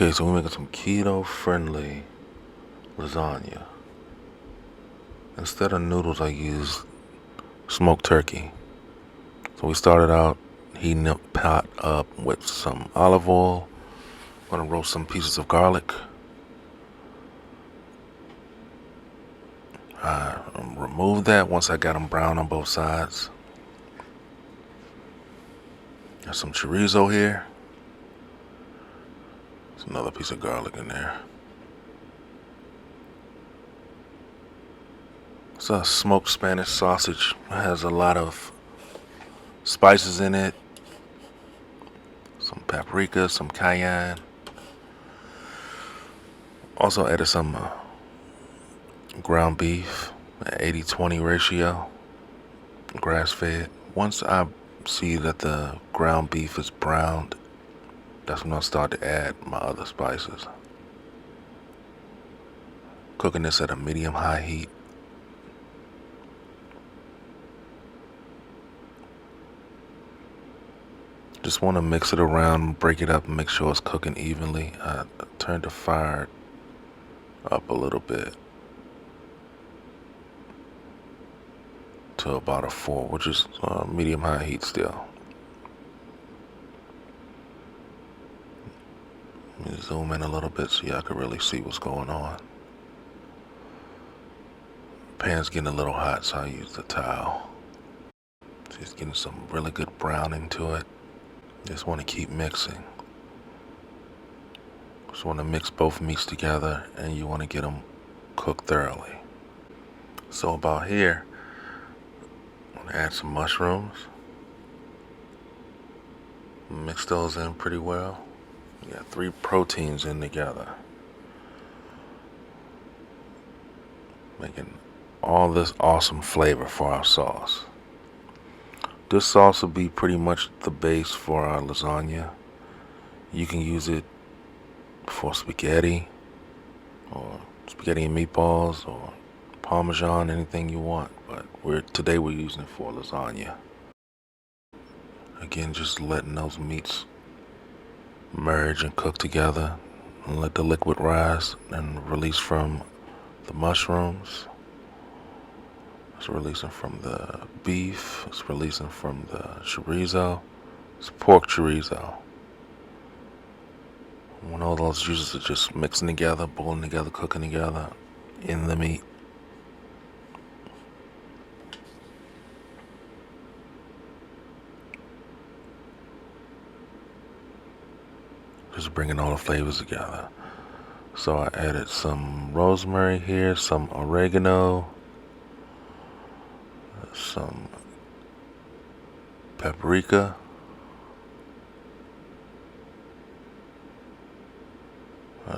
Okay, so we're making some keto-friendly lasagna. Instead of noodles, I used smoked turkey. So we started out heating the pot up with some olive oil. I'm gonna roast some pieces of garlic. I removed that once I got them brown on both sides. Got some chorizo here. There's another piece of garlic in there. It's a smoked Spanish sausage. It has a lot of spices in it. Some paprika, some cayenne. Also added some ground beef, 80-20 ratio, grass-fed. Once I see that the ground beef is browned, that's when I'll start to add my other spices. Cooking this at a medium-high heat. Just want to mix it around, break it up, and make sure it's cooking evenly. I turned the fire up a little bit to about a 4, which is medium-high heat still. Let me zoom in a little bit so y'all can really see what's going on. Pan's getting a little hot, so I use the towel. It's getting some really good browning to it. Just want to keep mixing. Just want to mix both meats together, and you want to get them cooked thoroughly. So about here, I'm going to add some mushrooms. Mix those in pretty well. We got 3 proteins in together. Making all this awesome flavor for our sauce. This sauce will be pretty much the base for our lasagna. You can use it for spaghetti, or spaghetti and meatballs, or Parmesan, anything you want. But today we're using it for lasagna. Again, just letting those meats merge and cook together, and let the liquid rise and release from the mushrooms. It's releasing from the beef. It's releasing from the chorizo. It's pork chorizo. When all those juices are just mixing together, boiling together, cooking together in the meat. Just bringing all the flavors together. So I added some rosemary here, some oregano, some paprika,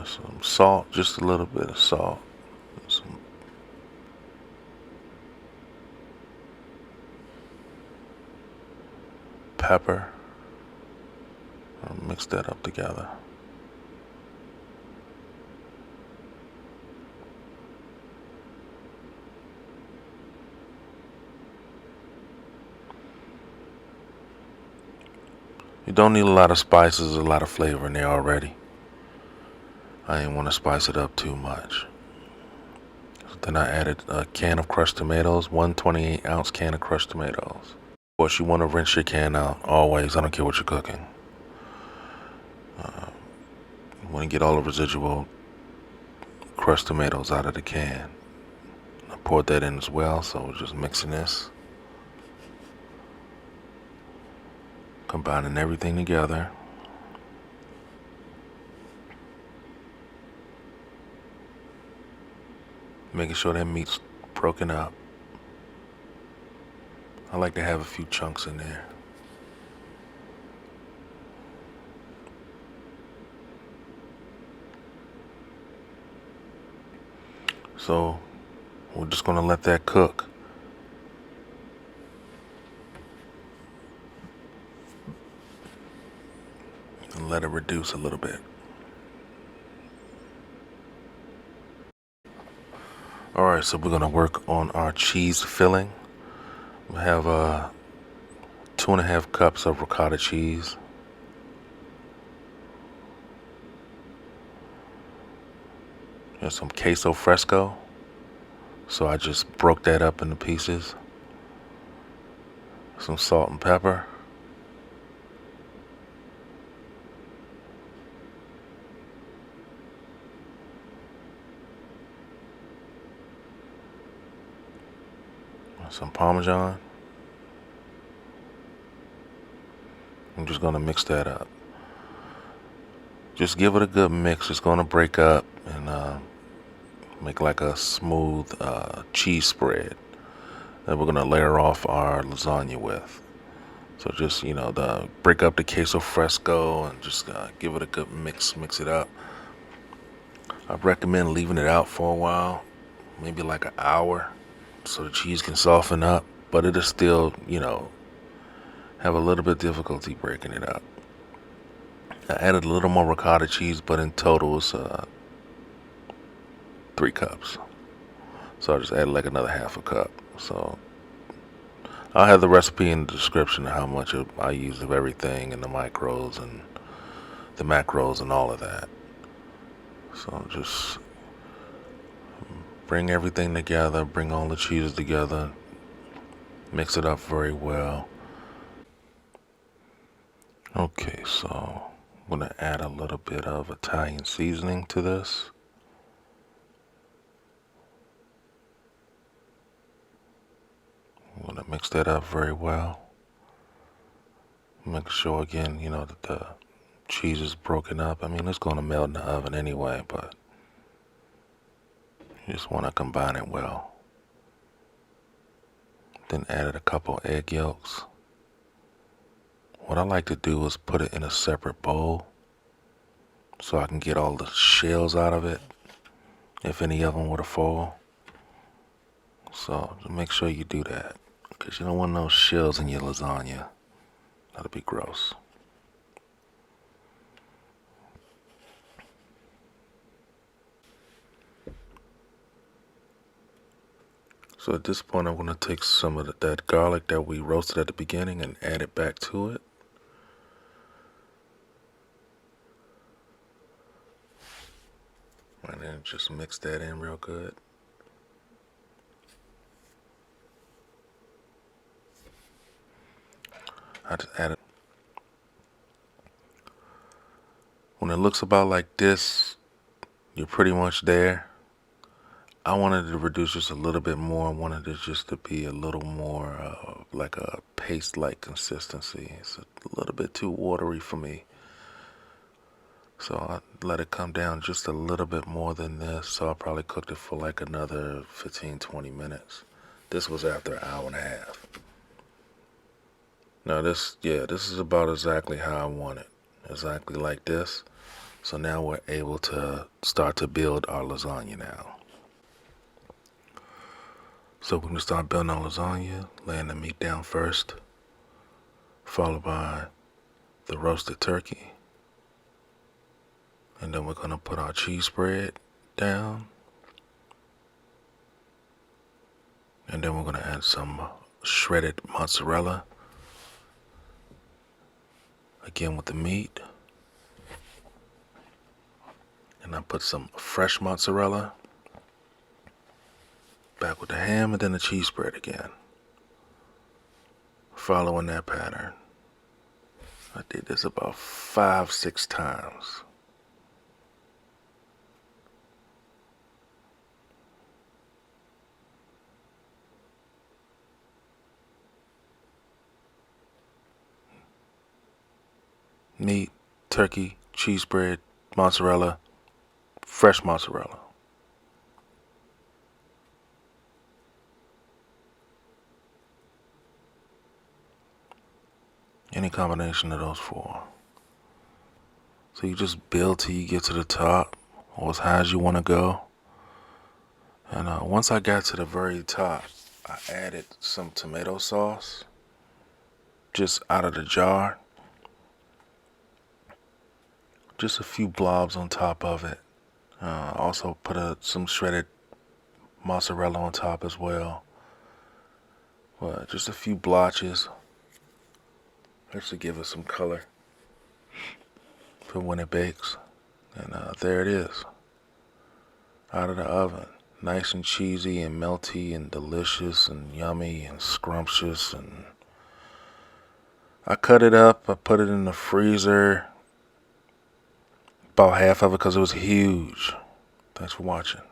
some salt, just a little bit of salt, some pepper. I'll mix that up together. You don't need a lot of spices, a lot of flavor in there already. I didn't want to spice it up too much. So then I added a can of crushed tomatoes, 128-ounce can of crushed tomatoes. Of course, you want to rinse your can out always. I don't care what you're cooking. You want to get all the residual crushed tomatoes out of the can. I poured that in as well, so we're just mixing this. Combining everything together. Making sure that meat's broken up. I like to have a few chunks in there. So we're just going to let that cook. And let it reduce a little bit. Alright, so we're going to work on our cheese filling. We have 2.5 cups of ricotta cheese. Here's some queso fresco. So I just broke that up into pieces. Some salt and pepper. Some Parmesan. I'm just going to mix that up. Just give it a good mix. It's going to break up and make like a smooth cheese spread that we're going to layer off our lasagna with. So just, break up the queso fresco and just give it a good mix it up. I recommend leaving it out for a while, maybe like an hour, so the cheese can soften up, but it'll still, have a little bit of difficulty breaking it up. I added a little more ricotta cheese, but in total it's 3 cups. So I just added like another half a cup. So I'll have the recipe in the description of how much I use of everything and the micros and the macros and all of that. So just bring everything together, bring all the cheeses together, mix it up very well. Okay, so I'm going to add a little bit of Italian seasoning to this. I'm going to mix that up very well. Make sure again, that the cheese is broken up. I mean, it's going to melt in the oven anyway, but you just want to combine it well. Then added a couple egg yolks. What I like to do is put it in a separate bowl so I can get all the shells out of it if any of them were to fall. So make sure you do that because you don't want no shells in your lasagna. That'd be gross. So at this point I'm going to take some of that garlic that we roasted at the beginning and add it back to it. And then just mix that in real good. I just added. When it looks about like this, you're pretty much there. I wanted to reduce just a little bit more. I wanted it just to be a little more like a paste-like consistency. It's a little bit too watery for me. So I let it come down just a little bit more than this. So I probably cooked it for like another 15-20 minutes. This was after an hour and a half. Now this is about exactly how I want it. Exactly like this. So now we're able to start to build our lasagna now. So we're going to start building our lasagna, laying the meat down first, followed by the roasted turkey. And then we're going to put our cheese spread down. And then we're going to add some shredded mozzarella. Again with the meat. And I put some fresh mozzarella. Back with the ham and then the cheese spread again. Following that pattern. I did this about 5-6 times. Meat, turkey, cheese spread, mozzarella, fresh mozzarella. Any combination of those 4. So you just build till you get to the top or as high as you want to go. And once I got to the very top, I added some tomato sauce just out of the jar. Just a few blobs on top of it. Also put some shredded mozzarella on top as well. But just a few blotches. Just to give it some color for when it bakes. And there it is. out of the oven. Nice and cheesy and melty and delicious and yummy and scrumptious. And I cut it up. I put it in the freezer. About half of it because it was huge. Thanks for watching.